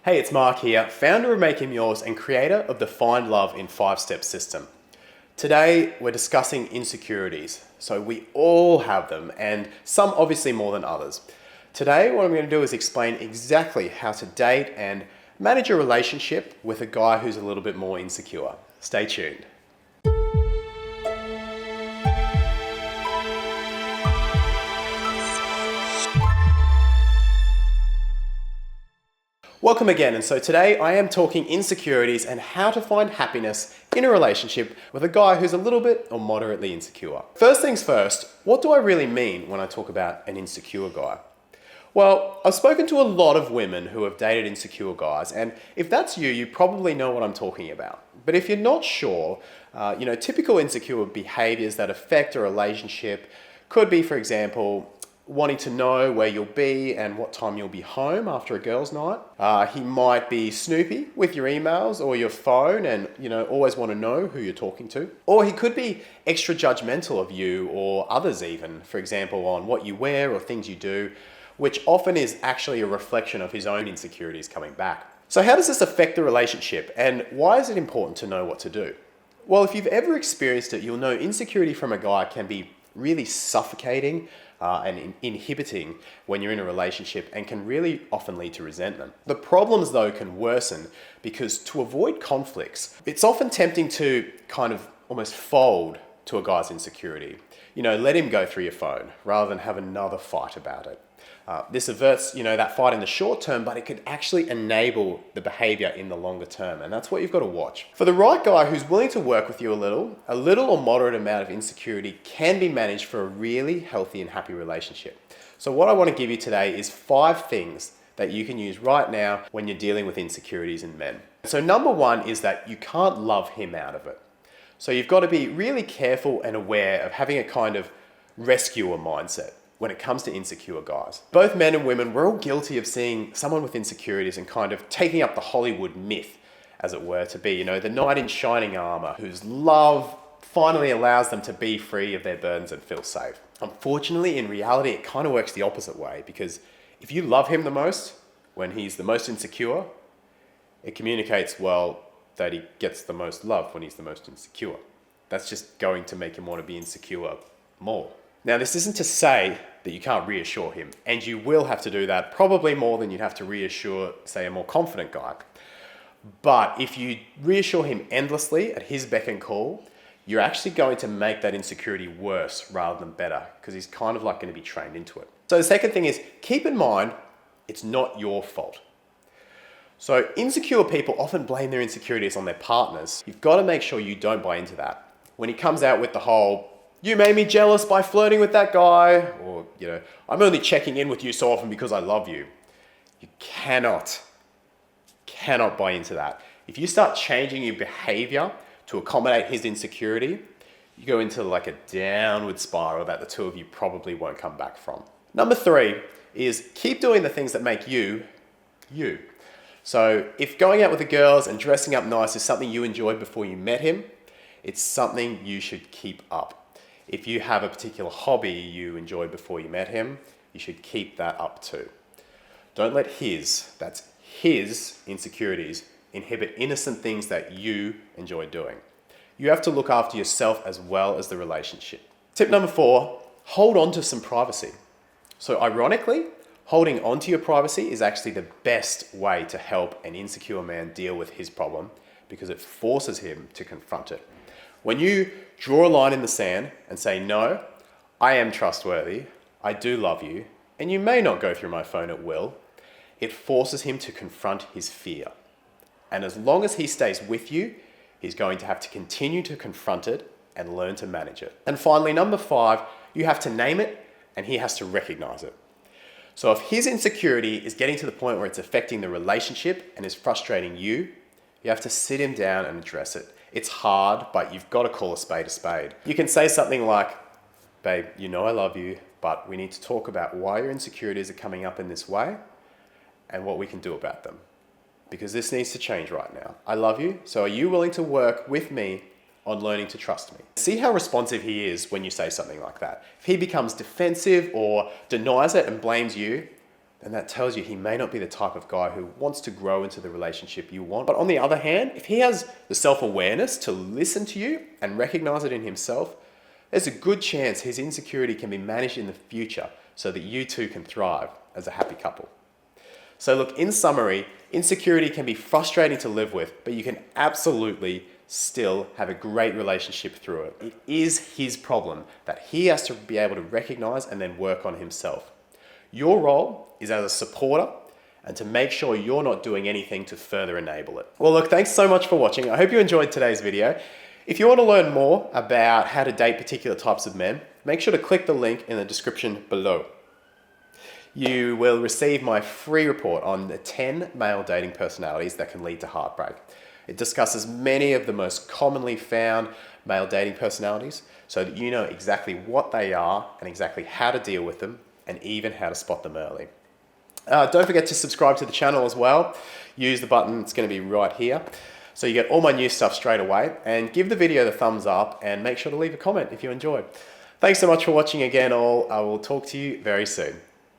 Hey, it's Mark here, founder of Make Him Yours and creator of the Find Love in 5-Step system. Today, we're discussing insecurities. So we all have them, and some obviously more than others. Today, what I'm going to do is explain exactly how to date and manage a relationship with a guy who's a little bit more insecure. Stay tuned. Welcome again, and so today I am talking insecurities and how to find happiness in a relationship with a guy who's a little bit or moderately insecure. First things first, what do I really mean when I talk about an insecure guy? Well, I've spoken to a lot of women who have dated insecure guys, and if that's you, you probably know what I'm talking about. But if you're not sure, typical insecure behaviors that affect a relationship could be, for example, wanting to know where you'll be and what time you'll be home after a girls' night. He might be snoopy with your emails or your phone and, always want to know who you're talking to. Or he could be extra judgmental of you or others even, for example, on what you wear or things you do, which often is actually a reflection of his own insecurities coming back. So how does this affect the relationship, and why is it important to know what to do? Well, if you've ever experienced it, you'll know insecurity from a guy can be really suffocating and inhibiting when you're in a relationship, and can really often lead to resentment. The problems though can worsen because to avoid conflicts, it's often tempting to kind of almost fold to a guy's insecurity. Let him go through your phone rather than have another fight about it. This averts, that fight in the short term, but it could actually enable the behavior in the longer term. And that's what you've got to watch. For the right guy who's willing to work with you a little or moderate amount of insecurity can be managed for a really healthy and happy relationship. So what I want to give you today is 5 things that you can use right now when you're dealing with insecurities in men. So number 1 is that you can't love him out of it. So you've got to be really careful and aware of having a kind of rescuer mindset when it comes to insecure guys. Both men and women, we're all guilty of seeing someone with insecurities and kind of taking up the Hollywood myth, as it were, to be, the knight in shining armor whose love finally allows them to be free of their burdens and feel safe. Unfortunately, in reality, it kind of works the opposite way, because if you love him the most when he's the most insecure, it communicates, well, that he gets the most love when he's the most insecure. That's just going to make him want to be insecure more. Now, this isn't to say that you can't reassure him, and you will have to do that probably more than you'd have to reassure, say, a more confident guy. But if you reassure him endlessly at his beck and call, you're actually going to make that insecurity worse rather than better, because he's kind of like going to be trained into it. So the second thing is, keep in mind, it's not your fault. So insecure people often blame their insecurities on their partners. You've got to make sure you don't buy into that. When he comes out with the whole, "You made me jealous by flirting with that guy," or, "I'm only checking in with you so often because I love you," you cannot buy into that. If you start changing your behavior to accommodate his insecurity, you go into like a downward spiral that the two of you probably won't come back from. Number 3 is keep doing the things that make you, you. So if going out with the girls and dressing up nice is something you enjoyed before you met him, it's something you should keep up. If you have a particular hobby you enjoyed before you met him, you should keep that up too. Don't let his insecurities inhibit innocent things that you enjoy doing. You have to look after yourself as well as the relationship. Tip number 4, hold on to some privacy. So ironically, holding on to your privacy is actually the best way to help an insecure man deal with his problem, because it forces him to confront it. When you draw a line in the sand and say, "No, I am trustworthy, I do love you, and you may not go through my phone at will," it forces him to confront his fear. And as long as he stays with you, he's going to have to continue to confront it and learn to manage it. And finally, number 5, you have to name it and he has to recognize it. So if his insecurity is getting to the point where it's affecting the relationship and is frustrating you, you have to sit him down and address it. It's hard, but you've got to call a spade a spade. You can say something like, "Babe, I love you, but we need to talk about why your insecurities are coming up in this way and what we can do about them. Because this needs to change right now. I love you, so are you willing to work with me on learning to trust me?" See how responsive he is when you say something like that. If he becomes defensive or denies it and blames you, then that tells you he may not be the type of guy who wants to grow into the relationship you want. But on the other hand, if he has the self-awareness to listen to you and recognize it in himself, there's a good chance his insecurity can be managed in the future so that you two can thrive as a happy couple. So look, in summary, insecurity can be frustrating to live with, but you can absolutely still have a great relationship through it. It is his problem that he has to be able to recognize and then work on himself. Your role is as a supporter and to make sure you're not doing anything to further enable it. Well, look, thanks so much for watching. I hope you enjoyed today's video. If you want to learn more about how to date particular types of men, make sure to click the link in the description below. You will receive my free report on the 10 male dating personalities that can lead to heartbreak. It discusses many of the most commonly found male dating personalities so that you know exactly what they are and exactly how to deal with them and even how to spot them early. Don't forget to subscribe to the channel as well. Use the button, it's going to be right here. So you get all my new stuff straight away, and give the video the thumbs up and make sure to leave a comment if you enjoyed. Thanks so much for watching again all. I will talk to you very soon.